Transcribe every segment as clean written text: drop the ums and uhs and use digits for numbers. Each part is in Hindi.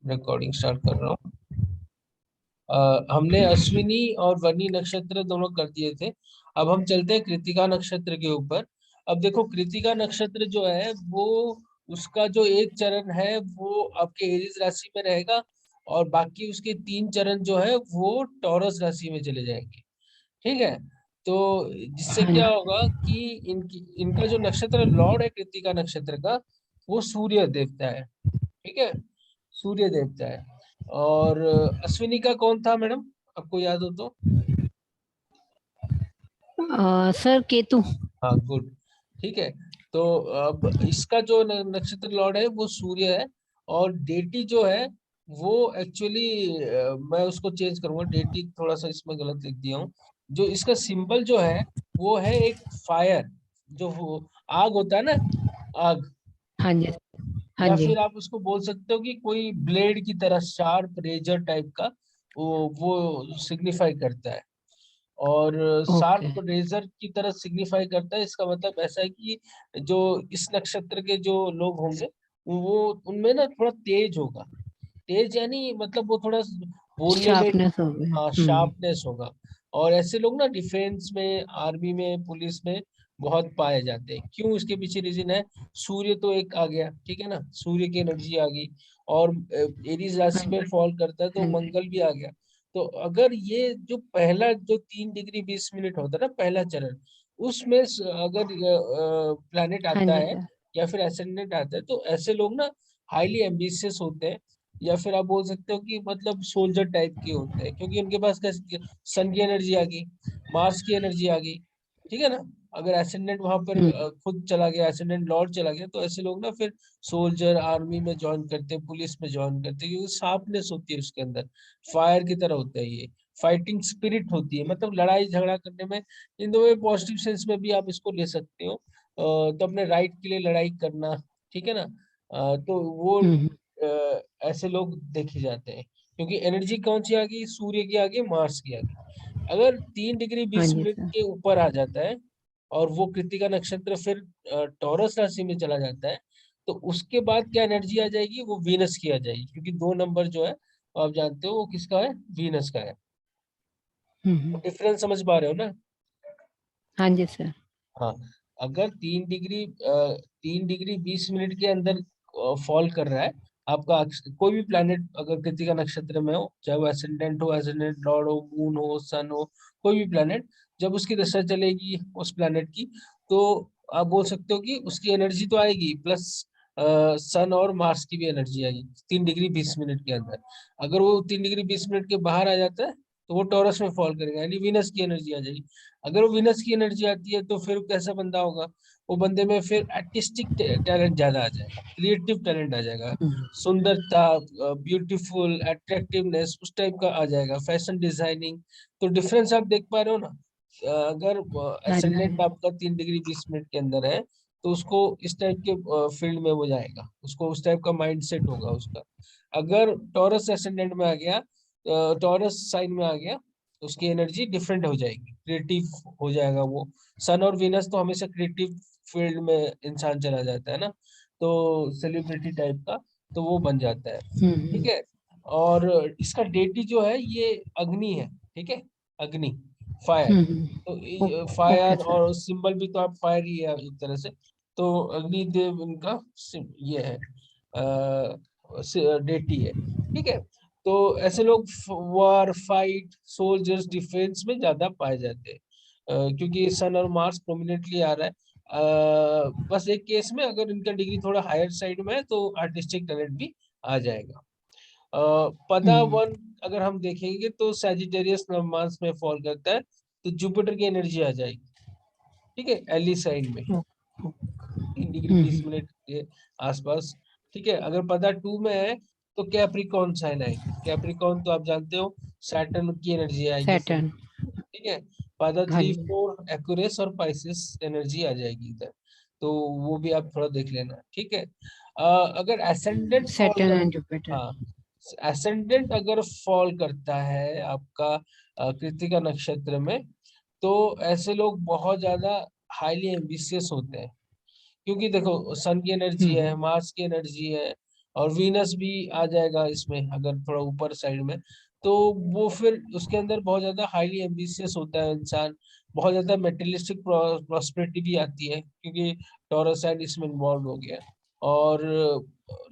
रिकॉर्डिंग स्टार्ट कर रहा हूँ। हमने अश्विनी और वनी नक्षत्र दोनों कर दिए थे। अब हम चलते हैं कृतिका नक्षत्र के ऊपर। अब देखो कृतिका नक्षत्र जो है वो, उसका जो एक चरण है वो आपके एरीज राशि में रहेगा, और बाकी उसके 3 चरण जो है वो टॉरस राशि में चले जाएंगे। ठीक है। तो जिससे हाँ क्या जी। होगा कि इनका जो नक्षत्र लॉर्ड है कृतिका नक्षत्र का, वो सूर्य देवता है। ठीक है, सूर्य देवता है। और अश्विनी का कौन था मैडम, आपको याद हो तो? सर केतु। हाँ, गुड। ठीक है। तो अब इसका जो नक्षत्र लॉर्ड है वो सूर्य है। और डेटी जो है वो एक्चुअली, मैं उसको चेंज करूंगा, डेटी थोड़ा सा इसमें गलत लिख दिया हूँ। जो इसका सिंबल जो है वो है एक फायर, जो वो आग होता है ना, आग। हाँ जी। हाँ या जी। फिर आप उसको बोल सकते हो कि कोई ब्लेड की तरह, शार्प रेजर टाइप का वो सिग्निफाई करता है। और ओके। शार्प रेजर की तरह सिग्निफाई करता है, इसका मतलब ऐसा है कि जो इस नक्षत्र के जो लोग होंगे वो, उनमें ना थोड़ा तेज होगा। तेज यानी मतलब वो थोड़ा बोलने में, शार्पनेस हो गया। हाँ, शार्पनेस होगा। और ऐसे लोग ना डिफेंस में, आर्मी में, पुलिस में बहुत पाए जाते हैं। क्यों? इसके पीछे रीजन है, सूर्य तो एक आ गया, ठीक है ना, सूर्य की एनर्जी आ गई। और एरीज हाँ राशि में जी। फॉल करता है तो हाँ जी। मंगल भी आ गया। तो अगर ये जो पहला जो 3 डिग्री 20 मिनट होता है ना, पहला चरण, उसमें अगर प्लैनेट हाँ आता जी है सर। या फिर एसेंडेंट आता है, तो ऐसे लोग ना हाईली एम्बिशियस होते हैं। या फिर आप बोल सकते हो कि मतलब सोल्जर टाइप के होते हैं, क्योंकि उनके पास कैसे, सन की एनर्जी आ गई, मार्स की एनर्जी आ गई। ठीक है ना। अगर एसेंडेंट वहां पर हम्म। खुद चला गया, एसेंडेंट लॉर्ड चला गया, तो ऐसे लोग ना फिर सोल्जर आर्मी में ज्वाइन करते हैं, पुलिस में ज्वाइन करते हैं, क्योंकि शार्पनेस होती है उसके अंदर, फायर की तरह होता है ये। फाइटिंग स्पिरिट होती है, मतलब लड़ाई झगड़ा करने में। इन दोनों पॉजिटिव सेंस में भी आप इसको ले सकते हो। तो अपने राइट के लिए लड़ाई करना, ठीक है ना। तो वो हम्म। ऐसे लोग देखे जाते हैं, क्योंकि एनर्जी कौन सी आ गई, सूर्य की आ गई, मार्स की आ गई। अगर 3 डिग्री 20 मिनट हाँ के ऊपर आ जाता है और वो कृतिका नक्षत्र फिर टॉरस राशि में चला जाता है, तो उसके बाद क्या एनर्जी आ जाएगी, वो वीनस की आ जाएगी, क्योंकि 2 नंबर जो है आप जानते हो वो किसका है, वीनस का है। जी सर। डिफरेंस समझ पा रहे हो ना? हाँ जी सर। हाँ। अगर 3 डिग्री 20 मिनट के अंदर फॉल कर रहा है आपका कोई भी प्लैनेट, अगर कृतिका नक्षत्र में हो, चाहे वो एसेंडेंट हो, एसेंडेंट लॉर्ड हो, मून हो, सन हो, कोई भी प्लैनेट, जब उसकी दशा चलेगी उस प्लैनेट की, तो आप बोल सकते हो कि उसकी एनर्जी तो आएगी, प्लस सन और मार्स की भी एनर्जी आएगी 3 डिग्री 20 मिनट के अंदर। अगर वो 3 डिग्री 20 मिनट के बाहर आ जाता है तो वो टॉरस में फॉल करेगा, यानी वीनस की एनर्जी आ जाएगी। अगर वो विनस की एनर्जी आती है तो फिर कैसा बंदा होगा, वो बंदे में फिर आर्टिस्टिक टैलेंट ज्यादा आ जाएगा, क्रिएटिव टैलेंट आ जाएगा, हम्म। सुंदरता, ब्यूटीफुल, अट्रैक्टिवनेस उस टाइप का आ जाएगा, फैशन डिजाइनिंग। तो डिफरेंस आप देख पा रहे हो ना। अगर हाँ असेंडेंट जी। आपका 3 डिग्री 20 मिनट के अंदर है, तो उसको इस टाइप के फील्ड में वो जाएगा, उसको उस टाइप का माइंड सेट होगा उसका। अगर टॉरस असेंडेंट में आ गया, टॉरस साइन में आ गया, तो उसकी एनर्जी डिफरेंट हो जाएगी, क्रिएटिव हो जाएगा वो। सन और वीनस तो हमेशा क्रिएटिव फील्ड में इंसान चला जाता है ना, तो सेलिब्रिटी टाइप का, तो वो बन जाता है। ठीक हम्म। है। और इसका डेटी जो है ये अग्नि है, ठीक है, अग्नि, फायर। तो ओके फायर सर। और सिंबल भी तो आप फायर ही है एक तरह से। तो अग्निदेव इनका ये है, डेटी है। ठीक है। तो ऐसे लोग वॉर, फाइट, सोल्जर्स, डिफेंस में ज्यादा पाए जाते हैं, क्योंकि सन और मार्स प्रोमिनेंटली आ रहा है। बस एक केस में अगर इनका डिग्री थोड़ा हायर साइड में है तो आर्टिस्टिक टैलेंट भी आ जाएगा। पदा हम्म। वन अगर हम देखेंगे तो सैजिटेरियस नवमांस में फॉल करता है, तो जुपिटर की एनर्जी आ जाएगी। ठीक है, एली साइन में, ओ- ओ- 3 डिग्री 20 मिनट के आसपास। ठीक है। अगर पदा टू में है तो कैप्रिकॉर्न साइन आएगी। कैप्रिकॉर्न तो आप जानते हो, सैटर्न की एनर्जी आएगी फिर। सैटर्न। ठीक है। पदा हाँ थ्री जी। फोर एक्यूरेस और पाइसेस एनर्जी आ जाएगी इधर। तो वो भी आप थोड़ा देख लेना, ठीक है। अगर एसेंडेंट फॉल सैटर्न कर, एंड जुपिटर। हाँ, एसेंडेंट अगर फॉल करता है आपका कृतिका नक्षत्र में, तो ऐसे लोग बहुत ज्यादा हाईली एम्बिशियस होते हैं, क्योंकि देखो सन की एनर्जी है, हम्म। मार्स की एनर्जी है, और वीनस भी आ जाएगा इसमें अगर थोड़ा ऊपर साइड में, तो वो फिर उसके अंदर बहुत ज्यादा हाईली एम्बिशियस होता है इंसान, बहुत ज्यादा मेटेरियलिस्टिक प्रॉस्पेरिटी भी आती है क्योंकि टॉरस साइन इसमें इन्वॉल्व हो गया, और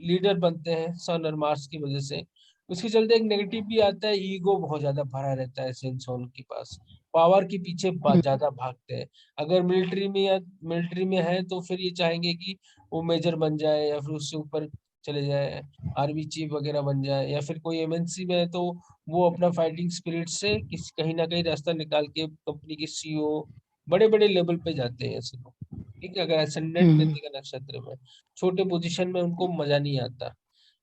लीडर बनते हैं सन और मार्स की वजह से। उसके चलते एक नेगेटिव भी आता है, ईगो बहुत ज्यादा भरा रहता है इंसान के पास, पावर के पीछे ज्यादा भागते हैं। अगर मिलिट्री में या मिलिट्री में है तो फिर ये चाहेंगे कि वो मेजर बन जाए या फिर उससे ऊपर चले जाए, आर्मी चीफ वगैरह बन जाए, या फिर कोई एमएनसी में है तो वो अपना फाइटिंग स्पिरिट से किसी कहीं ना कहीं रास्ता निकाल के कंपनी के सीईओ बड़े बड़े लेवल पे जाते हैं ऐसे लोग। ठीक है, अगर एसेंडेंट कृतिका नक्षत्र में छोटे पोजीशन में उनको मजा नहीं आता।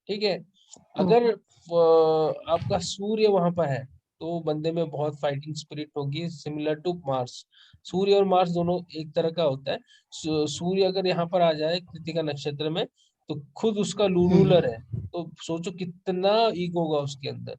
ठीक है, अगर आपका सूर्य वहां पर है तो बंदे में बहुत फाइटिंग स्पिरिट होगी, सिमिलर टू मार्स। सूर्य और मार्स दोनों एक तरह का होता है। सूर्य अगर यहाँ पर आ जाए कृतिका नक्षत्र में तो खुद उसका रूलर है, तो सोचो कितना ईगो होगा उसके अंदर।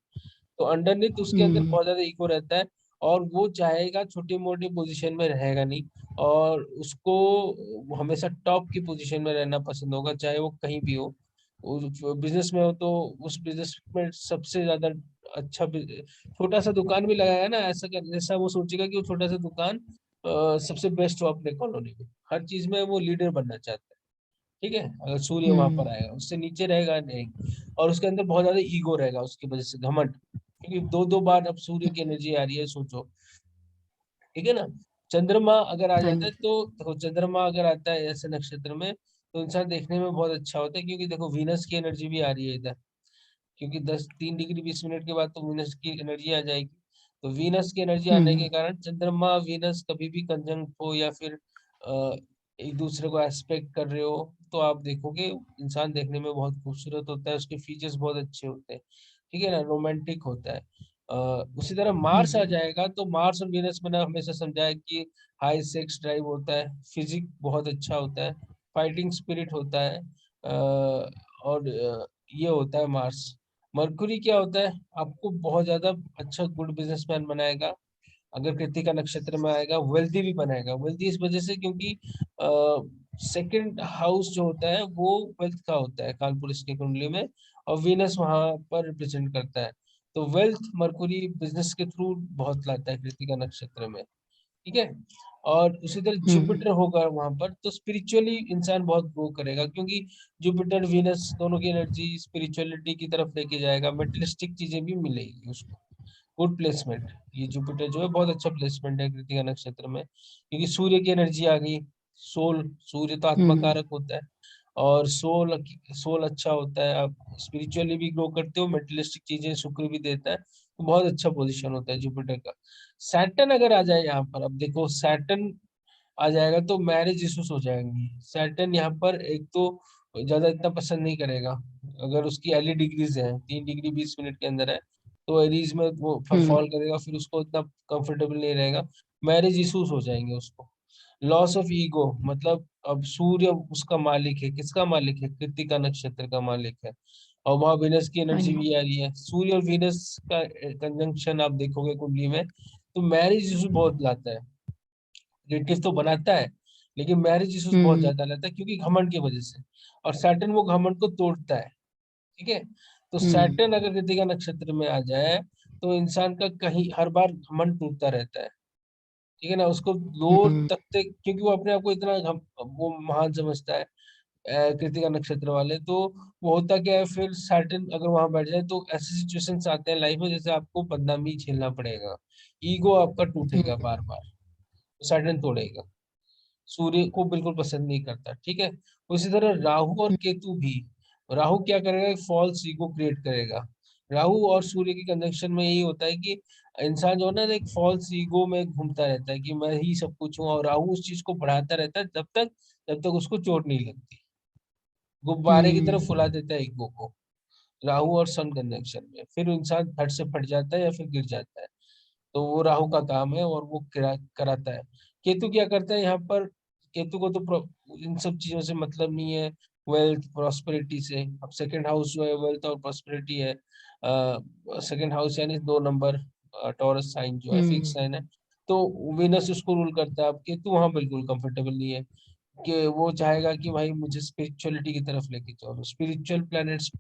तो अंडरनीथ उसके अंदर बहुत ज्यादा ईगो रहता है, और वो चाहेगा छोटी मोटी पोजीशन में रहेगा नहीं, और उसको हमेशा टॉप की पोजीशन में रहना पसंद होगा, चाहे वो कहीं भी हो। बिजनेस में हो तो उस बिजनेस में सबसे ज्यादा अच्छा छोटा सा दुकान भी लगाया ना, ऐसा कर जैसा वो सोचेगा कि वो छोटा सा दुकान सबसे बेस्ट हो अपने कॉलोनी में, हर चीज में वो लीडर बनना चाहता है। ठीक है, अगर सूर्य वहां पर आएगा उससे नीचे रहेगा नहीं, और उसके अंदर बहुत ज्यादा ईगो रहेगा उसकी वजह से, घमंड, क्योंकि दो दो बार अब सूर्य की एनर्जी आ रही है सोचो। ठीक है ना। चंद्रमा अगर आ हाँ जाता है जी। तो देखो, चंद्रमा अगर आता है ऐसे नक्षत्र में तो इंसान देखने में बहुत अच्छा होता है, क्योंकि देखो वीनस की एनर्जी भी आ रही है इधर, क्योंकि 3 डिग्री 20 मिनट के बाद तो वीनस की एनर्जी आ जाएगी। तो वीनस की एनर्जी आने के कारण चंद्रमा वीनस कभी भी कंजंक्ट हो या फिर एक दूसरे को एस्पेक्ट कर रहे हो, तो आप देखोगे इंसान देखने में बहुत खूबसूरत होता है, उसके फीचर्स बहुत अच्छे होते हैं। ठीक है ना, रोमांटिक होता है। उसी तरह मार्स आ जाएगा तो मार्स और वीनस मैंने हमेशा समझा है कि हाई सेक्स ड्राइव होता है, फिजिक बहुत अच्छा होता है, फाइटिंग स्पिरिट होता है, और ये होता है मार्स। मरकुरी क्या होता है, आपको बहुत ज्यादा अच्छा गुड बिजनेसमैन बनाएगा, अगर कृतिका नक्षत्र में आएगा वेल्दी भी बनाएगा। वेल्दी इस वजह से क्योंकि सेकंड हाउस जो होता है वो वेल्थ का होता है कालपुरुष की कुंडली में, और वीनस वहां पर रिप्रेजेंट करता है। तो वेल्थ मरकुरी बिजनेस के थ्रू बहुत लाता है कृतिका नक्षत्र में। ठीक है, और उसी तरह जुपिटर होगा वहां पर तो स्पिरिचुअली इंसान बहुत ग्रो करेगा, क्योंकि जुपिटर वीनस दोनों की एनर्जी स्पिरिचुअलिटी की तरफ लेके जाएगा, मेटेरियलिस्टिक चीजें भी मिलेगी उसको। गुड प्लेसमेंट, ये जुपिटर जो है बहुत अच्छा प्लेसमेंट है कृतिका नक्षत्र में, क्योंकि सूर्य की एनर्जी आ गई। सोल, सूर्य तो आत्मा कारक होता है, और सोल सोल अच्छा होता है, आप स्पिरिचुअली भी ग्रो करते हो, मेटेरियलिस्टिक चीजें शुक्र भी देता है, तो बहुत अच्छा पोजीशन होता है जुपिटर का। सैटर्न अगर आ जाए यहाँ पर, अब देखो सैटर्न आ जाएगा तो मैरिज इश्यूज हो जाएंगी। सैटर्न यहाँ पर एक तो ज्यादा इतना पसंद नहीं करेगा, अगर उसकी अर्ली डिग्रीज है 3 डिग्री 20 मिनट के अंदर है तो एरीज में वो फॉल करेगा, फिर उसको इतना कंफर्टेबल नहीं रहेगा, मैरिज इश्यूज हो जाएंगे उसको। लॉस ऑफ ईगो, मतलब अब सूर्य उसका मालिक है, किसका मालिक है, कृतिका नक्षत्र का मालिक है, और वहां वीनस की हाँ एनर्जी जी। भी आ रही है। सूर्य और वीनस का कंजंक्शन आप देखोगे कुंडली में तो मैरिज इशू बहुत लाता है। रिलेटिव तो बनाता है लेकिन मैरिज इश्यूज बहुत ज्यादा लाता है, क्योंकि घमंड की वजह से, और सैटर्न वो घमंड को तोड़ता है। ठीक है, तो सैटर्न अगर कृतिका नक्षत्र में आ जाए तो इंसान का कहीं हर बार घमंड टूटता रहता है। ठीक है ना, उसको लोअर तक क्योंकि वो अपने आप को इतना वो महान समझता है, कृतिका नक्षत्र वाले तो। वो होता क्या है, फिर सैटर्न अगर वहां बैठ जाए तो ऐसे सिचुएशंस आते हैं लाइफ में जैसे आपको बदनामी झेलना पड़ेगा, ईगो आपका टूटेगा बार बार, सैटर्न तोड़ेगा। सूर्य को बिल्कुल पसंद नहीं करता। ठीक है, उसी तरह राहु और केतु भी, राहु क्या करेगा, फॉल्स ईगो क्रिएट करेगा। राहु और सूर्य की कंजंक्शन में यही होता है कि इंसान जो है ना एक फॉल्स ईगो में घूमता रहता है कि मैं ही सब कुछ हूँ, और राहु उस चीज को बढ़ाता रहता है जब तक उसको चोट नहीं लगती, गुब्बारे की तरफ फुला देता है ईगो को। राहु और सन कंजंक्शन में फिर इंसान फट से फट जाता है या फिर गिर जाता है, तो वो राहु का काम है और वो कराता है। केतु क्या करता है यहाँ पर, केतु को तो इन सब चीजों से मतलब नहीं है, वेल्थ प्रॉस्पेरिटी से। अब सेकंड हाउस जो है वेल्थ और प्रॉस्पेरिटी है, सेकंड हाउस यानी 2 नंबर, टॉरस साइन जो है फिक्स साइन है, तो विनस उसको रूल करता है। अब केतु वहां बिल्कुल कंफर्टेबल नहीं है, कि वो चाहेगा कि भाई मुझे स्पिरिचुअलिटी की तरफ लेके चलो, स्पिरिचुअल प्लैनेट्स,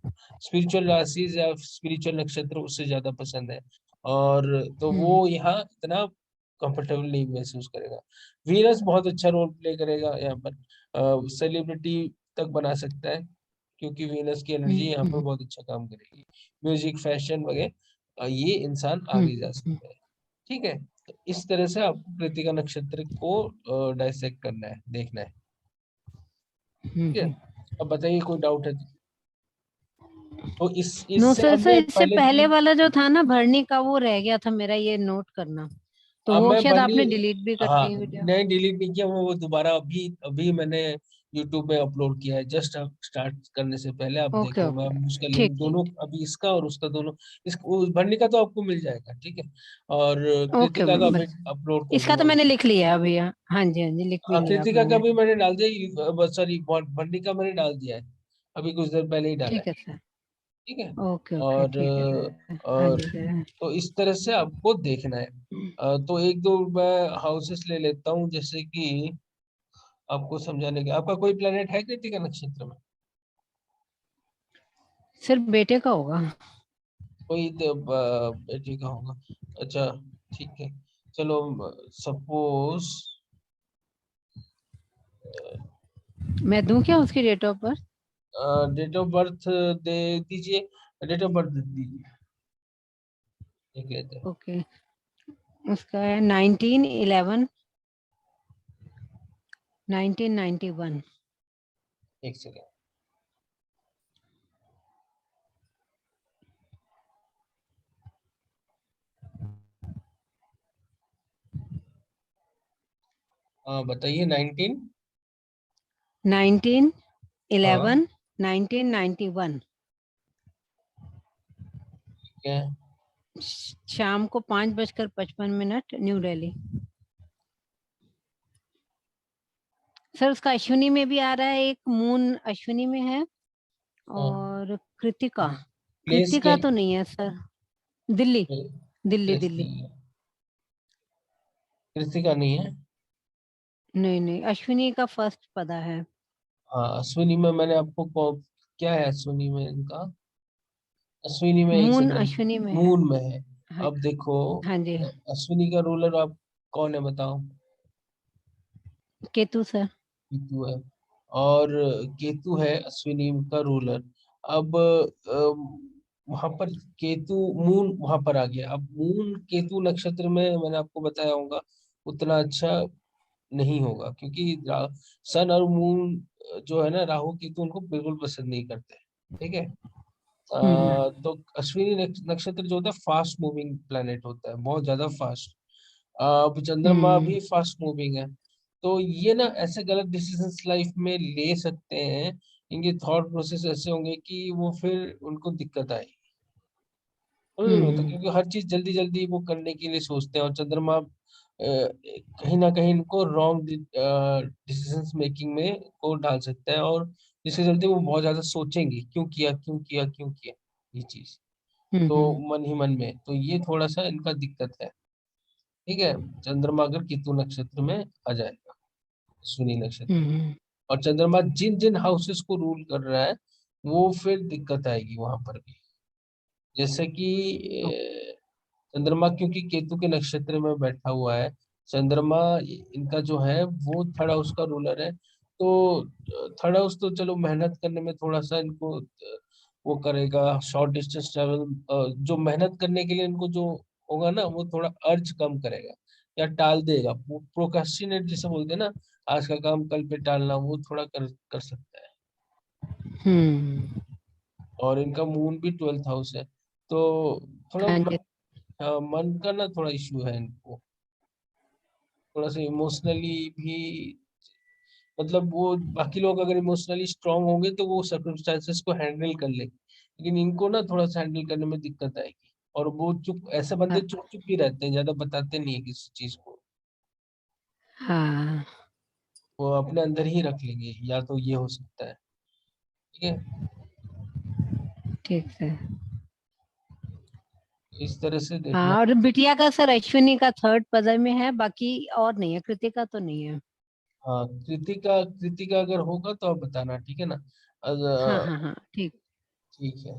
स्पिरिचुअल राशिज या स्पिरिचुअल नक्षत्र उससे ज्यादा पसंद है, और तो हम्म वो यहाँ इतना कंफर्टेबल नहीं महसूस करेगा। वीनस बहुत अच्छा रोल प्ले करेगा यहाँ पर, सेलिब्रिटी तक बना सकता है, क्योंकि वीनस की एनर्जी यहाँ पर हम्म बहुत अच्छा काम करेगी। म्यूजिक, फैशन वगैरह, ये इंसान हम्म आगे जा हम्म सकता है। ठीक है, तो इस तरह से आपको कृतिका नक्षत्र को डाइसेक्ट करना है, देखना है। ठीक है, हम्म। अब बताइए कोई डाउट है तो इस नो इससे सर, सर हमने इससे पहले पहले तीन। वाला जो था ना भरनी का, वो रह गया था मेरा, ये नोट करना। तो अब वो मैं शायद बनी, आपने डिलीट भी कर हाँ दी वीडियो। नहीं डिलीट नहीं किया, वो दोबारा अभी अभी मैंने यूट्यूब पे अपलोड किया है, जस्ट स्टार्ट करने से पहले आप ओके देखो, मैं ओके। उसका लिंक ठीक ठीक दोनों, अभी इसका और उसका दोनों, इस उस भरने का तो आपको मिल जाएगा, ठीक है, और ओके। कृतिका का भी बस अपलोड कर इसका तो दूंगा मैंने उसमें। लिख लिया अभी। हाँ जी हाँ जी, लिख भी लिया आप कृतिका का मैंने। भी मैंने डाल दिया, सॉरी भरनी का मैंने डाल दिया है, अभी कुछ देर पहले ही डाला है। ठीक है सर। ठीक है, ओके ओके, और ठीक है सर। हाँ और जी सर। तो इस तरह से आपको देखना है। तो एक दो मैं हाउसेस ले लेता हूँ, जैसे कि आपको समझाने के, आपका कोई प्लेनेट है कृतिका नक्षत्र में? सिर्फ बेटे का होगा। कोई बेटे का होगा, अच्छा, ठीक है, चलो, सपोज मैं दूं क्या उसकी date of birth? Date of birth दे दीजिए, डेट ऑफ बर्थ दे दीजिए, देख लेते हैं। ओके। उसका है 19/11 1991। एक सेकेंड, हाँ बताइए, 19। 19/11 हाँ 1991। ठीक है, शाम को 5:55 न्यू दिल्ली। सर उसका अश्विनी में भी आ रहा है, एक मून अश्विनी में है। हाँ और कृतिका, प्लेस के, कृतिका तो नहीं है सर। दिल्ली, दिल्ली प्लेस दिल्ली। नहीं है, कृतिका नहीं है। नहीं नहीं, अश्विनी का फर्स्ट पदा है। हाँ अश्विनी में मैंने आपको क्या है अश्विनी में इनका, अश्विनी में एक मून सेकंड, अश्विनी में है। मून में है। हाँ, अब देखो, हाँ जी। अश्विनी का रूलर आप कौन है बताओ? केतु सर। केतु है, और केतु है अश्विनी का रूलर। अब वहां पर केतु, मून वहां पर आ गया, अब मून केतु नक्षत्र में मैंने आपको बताया होगा उतना अच्छा नहीं होगा, क्योंकि सन और मून जो है ना, राहु केतु उनको बिल्कुल पसंद नहीं करते। ठीक है, हम्म तो अश्विनी नक्षत्र जो होता है फास्ट मूविंग प्लेनेट होता है, बहुत ज्यादा फास्ट। अब चंद्रमा हम्म भी फास्ट मूविंग है, तो ये ना ऐसे गलत डिसीजंस लाइफ में ले सकते हैं, इनके थॉट प्रोसेस ऐसे होंगे कि वो फिर उनको दिक्कत आए, समझ रहे हो? तो हम्म क्योंकि हर चीज जल्दी जल्दी वो करने के लिए सोचते हैं, और चंद्रमा कहीं ना कहीं इनको रॉन्ग डिसीजंस मेकिंग में को डाल सकता है, और जिसके चलते वो बहुत ज्यादा सोचेंगे क्यों किया, क्यों किया, क्यों किया ये चीज, तो हम्म मन ही मन में, तो ये थोड़ा सा इनका दिक्कत है। ठीक है, चंद्रमा अगर केतु नक्षत्र में आ जाएगा, अश्विनी नक्षत्र, हम्म और चंद्रमा जिन जिन हाउसेस को रूल कर रहा है, वो फिर दिक्कत आएगी वहां पर भी। जैसे कि चंद्रमा क्योंकि केतु के नक्षत्र में बैठा हुआ है, चंद्रमा इनका जो है वो थर्ड हाउस का रूलर है, तो थर्ड हाउस तो चलो मेहनत करने में थोड़ा सा इनको वो करेगा, शॉर्ट डिस्टेंस ट्रेवल, जो मेहनत करने के लिए इनको जो होगा ना, वो थोड़ा अर्ज कम करेगा या टाल देगा, प्रोक्रेस्टिनेट जिसे बोलते हैं ना, आज का काम कल पे टालना, वो थोड़ा कर सकता है। हम्म। और इनका मून भी 12th हाउस है, तो थोड़ा हाँ जी। मन का ना थोड़ा इश्यू है इनको, थोड़ा सा इमोशनली भी, मतलब वो बाकी लोग अगर इमोशनली स्ट्रांग होंगे तो वो सर्कमस्टांसेस को हैंडल कर लेंगे, लेकिन इनको ना थोड़ा सा हैंडल करने में दिक्कत आएगी, और वो चुप, ऐसे बंदे हाँ चुप चुप ही रहते हैं, ज्यादा बताते नहीं है किसी चीज को, हाँ, वो अपने अंदर ही रख लेंगे, या तो ये हो सकता है। ठीक है, ठीक है। इस तरह से देखना हाँ, है। और बिटिया का सर अश्विनी का थर्ड पद में है, बाकी और नहीं है, कृतिका तो नहीं है। हाँ, कृतिका कृतिका अगर होगा तो आप बताना, ठीक है ना। हाँ, अ, हाँ, हाँ, ठीक। ठीक है।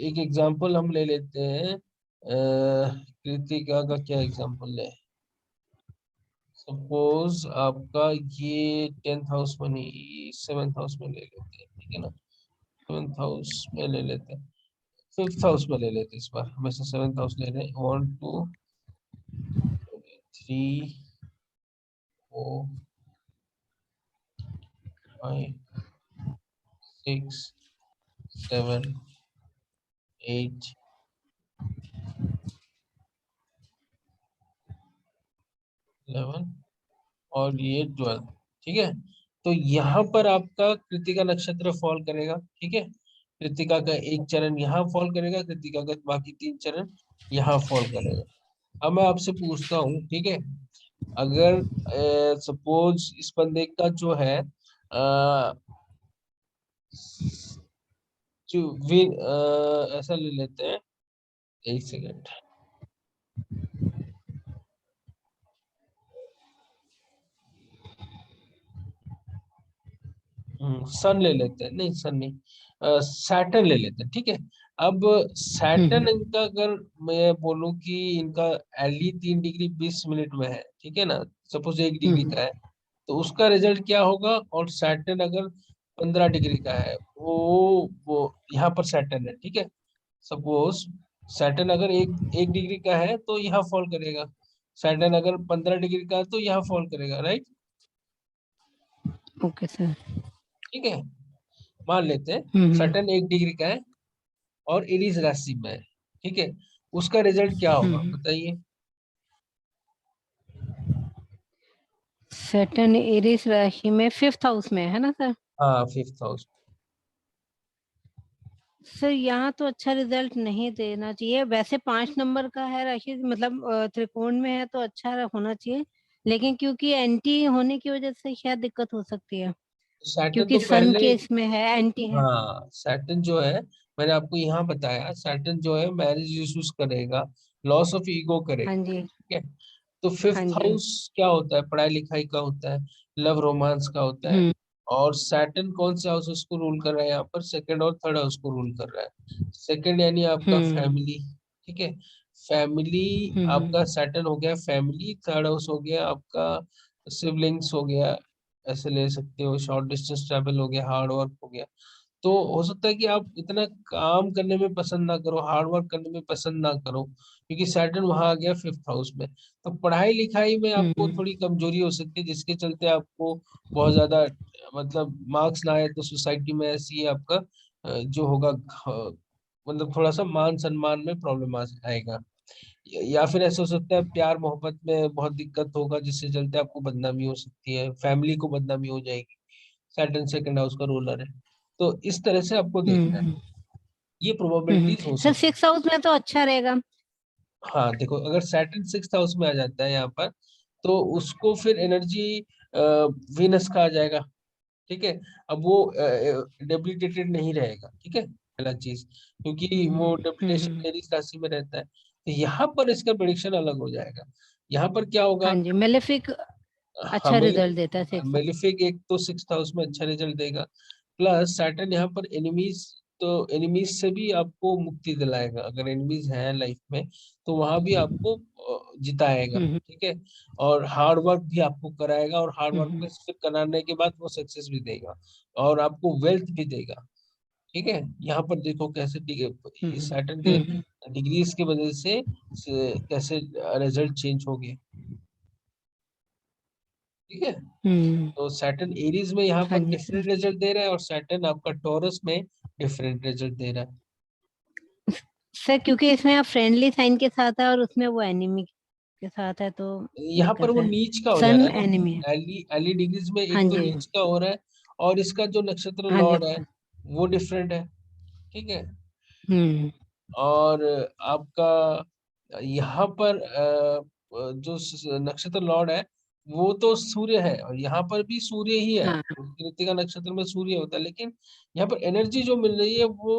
एक एग्जांपल हम ले लेते हैं। कृतिका का क्या एग्जांपल ले। सपोज आपका ये 10th हाउस में नहीं, 7th हाउस में ले लेते हैं, ठीक है ना। 7th हाउस में ले लेते हैं, 5th हाउस में ले लेते हैं, इस बार हमेशा 7th हाउस ले रहे हैं। 1 2 3 4 5 6 7 8 11 और ये 12, ठीक है। तो यहाँ पर आपका कृतिका नक्षत्र फॉल करेगा, ठीक है। कृतिका का एक चरण यहाँ फॉल करेगा, कृतिका का बाकी 3 चरण यहाँ फॉल करेगा। अब मैं आपसे पूछता हूँ, ठीक है। अगर सपोज इस बंदे का जो है जो विन ऐसा ले लेते हैं, एक सेकेंड। सन ले लेते हैं, नहीं सन नहीं, सैटर्न ले लेते हैं, ठीक है। अब सैटर्न हम्म, इनका अगर मैं बोलूं कि इनका एली 3 डिग्री 20 मिनट में है, ठीक है ना। सपोज 1 डिग्री हम्म, का है, तो उसका रिजल्ट क्या होगा। और सैटर्न अगर 15 डिग्री का है, वो यहाँ पर सैटर्न है, ठीक है। सपोज सैटर्न अगर एक एक डिग्री का है तो यहाँ फॉल करेगा। सैटर्न अगर 15 डिग्री का है तो यहाँ फॉल करेगा, राइट। Okay sir. ठीक है, मान लेते हैं हम्म, सैटर्न 1 डिग्री का है और एरीज राशि में है, ठीक है। उसका रिजल्ट क्या होगा हम्म। बताइए। सैटर्न एरिस राशि में 5th हाउस में है ना सर? हाँ, 5th हाउस। सर यहाँ तो अच्छा रिजल्ट नहीं देना चाहिए। वैसे 5 नंबर का है राशि, मतलब त्रिकोण में है तो अच्छा होना चाहिए। लेकिन क्योंकि एंटी होने की वजह से शायद दिक्कत हो सकती है। सैटर्न क्योंकि तो सन पहले, के इसमें है, एंटी है। हाँ सैटर्न जो है, मैंने आपको यहाँ बताया, सैटर्न जो है मैरिज इश्यूज करेगा, लॉस ऑफ ईगो हाँ करेगा, जी। ठीक है। तो हाँ फिफ्थ जी। हाउस क्या होता है, पढ़ाई लिखाई का होता है, लव रोमांस का होता है। हम्म, और सैटर्न कौन से हाउस उसको रूल कर रहा है यहाँ पर, सेकंड और थर्ड हाउस को रूल कर रहा है। सेकंड यानी आपका हम्म, फैमिली, ठीक है। फैमिली हम्म, आपका सैटर्न हो गया फैमिली, थर्ड हाउस हो गया आपका सिबलिंग्स हो गया, ऐसे ले सकते हो। शॉर्ट डिस्टेंस ट्रैवल हो गया, हार्ड वर्क हो गया। तो हो सकता है कि आप इतना काम करने में पसंद ना करो, हार्ड वर्क करने में पसंद ना करो, क्योंकि सैटर्न वहां आ गया 5th हाउस में। तो पढ़ाई लिखाई में आपको हम्म, थोड़ी कमजोरी हो सकती है, जिसके चलते आपको बहुत ज्यादा मतलब मार्क्स ना आए तो सोसाइटी में ऐसी आपका जो होगा मतलब थोड़ा सा मान सम्मान में प्रॉब्लम आएगा। या फिर ऐसा हो सकता है प्यार मोहब्बत में बहुत दिक्कत होगा, जिससे चलते आपको बदनामी हो सकती है, फैमिली को बदनामी हो जाएगी। सैटर्न सेकंड हाउस का रूलर है। तो इस तरह से आपको देखना है, हम्म, ये प्रोबेबिलिटीज हो सर सकती 6th हाउस में तो अच्छा रहेगा। है। हाँ देखो, अगर सैटर्न 6th हाउस में आ जाता है यहाँ पर, तो उसको फिर एनर्जी वीनस का आ जाएगा, ठीक है। अब वो डेबिलिटेटेड नहीं रहेगा, ठीक है, पहला चीज, क्योंकि हम्म, वो हम्म, डेबिलिटेशन एरीज राशि में रहता है। तो यहाँ पर इसका प्रिडिक्शन अलग हो जाएगा। यहाँ पर क्या होगा। हाँ जी, मेलेफिक हाँ, अच्छा रिजल्ट देता है 6th। मेलिफिक एक तो 6th हाउस में अच्छा रिजल्ट देगा, प्लस सैटर्न यहाँ पर एनिमीज, तो एनिमीज से भी आपको मुक्ति दिलाएगा। अगर एनिमीज हैं लाइफ में तो वहां भी आपको जिताएगा, हम्म, ठीक है। और हार्ड वर्क भी आपको कराएगा, और हार्ड वर्क हम्म, में फिर कराने के बाद वो सक्सेस भी देगा, और आपको वेल्थ भी देगा, ठीक है। यहाँ पर देखो कैसे, ठीक है, हम्म, सैटर्न के हम्म, डिग्रीज की वजह से कैसे रिजल्ट चेंज हो गए, ठीक है। हम्म। तो सैटर्न एरीज में यहाँ हाँ पर जी सर। डिफरेंट रिजल्ट दे रहा है, और सैटर्न आपका टॉरस में डिफरेंट रिजल्ट दे रहा है। सर क्योंकि इसमें आप फ्रेंडली साइन के साथ है और उसमें वो एनिमी के साथ है तो यहाँ पर दिक्कत वो है। नीच का हो जा सन रहा है एनिमी है। ना, एली एली डिग्रीज में हाँ एक तो जी। नीच का हो रहा है, और इसका जो नक्षत्र हाँ जी लॉर्ड है सर। वो डिफरेंट है, ठीक है। हम्म। और आपका यहाँ पर जो नक्षत्र लॉर्ड है वो तो सूर्य है, और यहाँ पर भी सूर्य ही है। हाँ। कृत्तिका नक्षत्र में सूर्य होता है, लेकिन यहाँ पर एनर्जी जो मिल रही है वो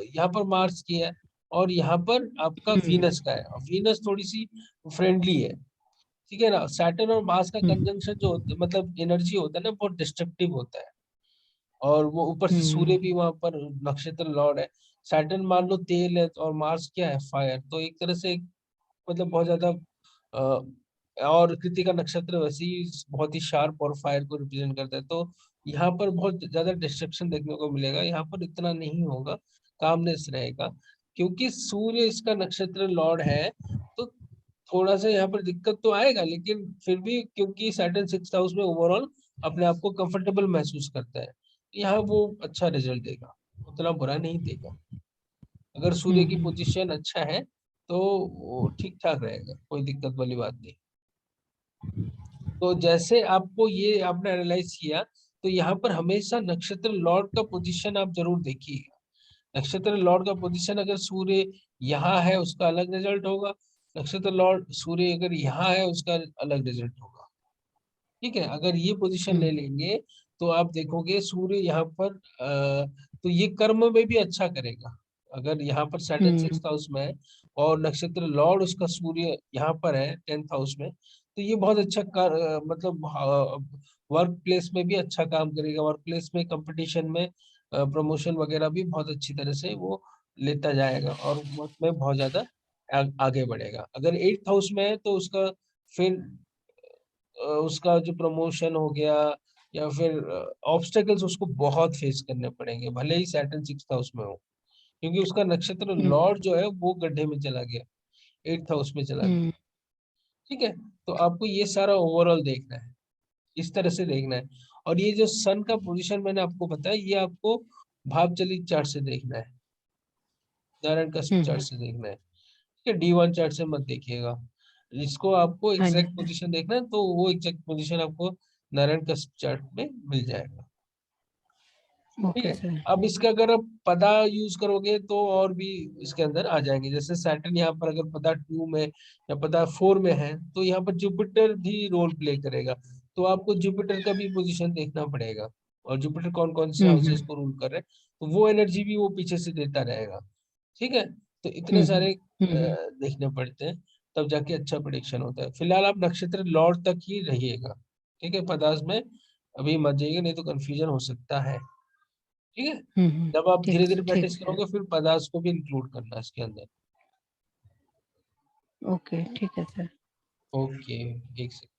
यहाँ पर मार्स की है, और यहाँ पर आपका हम्म, वीनस का है, और वीनस थोड़ी सी फ्रेंडली है। ठीक है ना। सैटर्न और मार्स का हुँ, कंजंक्शन जो मतलब एनर्जी होता है ना, बहुत डिस्ट्रक्टिव होता है। और वो ऊपर से सूर्य हुँ, भी वहां पर नक्षत्र लॉर्ड है। सैटर्न मान लो तेल है, और मार्स क्या है, फायर। तो एक तरह से मतलब बहुत ज्यादा और कृतिका नक्षत्र वैसे ही बहुत ही शार्प और फायर को रिप्रेजेंट करता है। तो यहाँ पर बहुत ज्यादा डिस्ट्रक्शन देखने को मिलेगा, यहाँ पर इतना नहीं होगा, कामनेस रहेगा, क्योंकि सूर्य इसका नक्षत्र लॉर्ड है। तो थोड़ा सा यहाँ पर दिक्कत तो आएगा, लेकिन फिर भी क्योंकि सैटर्न सिक्स हाउस में ओवरऑल अपने आप को कंफर्टेबल महसूस करता है, यहाँ वो अच्छा रिजल्ट देगा, उतना बुरा नहीं देगा। अगर सूर्य की हुँ, पोजीशन अच्छा है तो वो ठीक ठाक रहेगा, कोई दिक्कत वाली बात नहीं। तो जैसे आपको ये आपने एनालाइज किया, तो यहाँ पर हमेशा नक्षत्र लॉर्ड का पोजीशन आप जरूर देखिएगा। नक्षत्र लॉर्ड का पोजीशन अगर सूर्य यहाँ है उसका अलग रिजल्ट होगा, नक्षत्र लॉर्ड सूर्य अगर यहाँ है उसका अलग रिजल्ट होगा। ठीक है, अगर ये पोजीशन हुँ, ले लेंगे तो आप देखोगे सूर्य यहाँ पर तो ये कर्म में भी अच्छा करेगा। अगर यहाँ पर सैटर्न हुँ, सिक्स हाउस में है और नक्षत्र लॉर्ड उसका सूर्य यहाँ पर है टेंथ हाउस में, तो ये बहुत अच्छा मतलब वर्क प्लेस में भी अच्छा काम करेगा। वर्क प्लेस में कंपटीशन में प्रमोशन वगैरह भी बहुत अच्छी तरह से वो लेता जाएगा, और वर्क में बहुत ज्यादा आगे बढ़ेगा। अगर एट्थ हाउस में है तो उसका फिर उसका जो प्रमोशन हो गया या फिर ऑब्स्टेकल्स उसको बहुत फेस करने पड़ेंगे, भले ही सैटर्न सिक्स हाउस में हो, क्योंकि उसका नक्षत्र हुँ, लॉर्ड जो है वो गड्ढे में चला गया, एट्थ हाउस में चला गया। हुँ, ठीक है, तो आपको ये सारा ओवरऑल देखना है, इस तरह से देखना है। और ये जो सन का पोजीशन मैंने आपको बताया, ये आपको भाव चलित चार्ट से देखना है, नारायण का हुँ, चार्ट हुँ। से देखना है। ठीक है, D1 चार्ट से मत देखिएगा। इसको आपको हाँ जी, एग्जैक्ट पोजीशन देखना है, तो वो एग्जैक्ट पोजीशन आपको नारायण का चार्ट में मिल जाएगा। ठीक ओके है, सर। अब इसका अगर आप पदा यूज करोगे तो और भी इसके अंदर आ जाएंगे। जैसे सैटर्न यहाँ पर अगर पदा 2 में या पदा 4 में है, तो यहाँ पर जुपिटर भी रोल प्ले करेगा। तो आपको जुपिटर का भी पोजीशन देखना पड़ेगा, और जुपिटर कौन कौन से हुँ, हाउसेस हुँ, को रूल कर रहे हैं, तो वो एनर्जी भी वो पीछे से देता रहेगा। ठीक है, तो इतने हुँ, हुँ, सारे हुँ, हुँ। देखने पड़ते हैं, तब जाके अच्छा प्रिडिक्शन होता है। फिलहाल आप नक्षत्र लॉर्ड तक ही रहिएगा। ठीक है, पदार्थ में अभी मत जाइएगा, नहीं तो कंफ्यूजन हो सकता है। ठीक है, हुँ, हुँ। जब आप धीरे धीरे ठीक प्रैक्टिस है। करोगे फिर पदार्थ को भी इंक्लूड करना है इसके अंदर। ओके, ठीक है सर। ओके, एक सेकंड।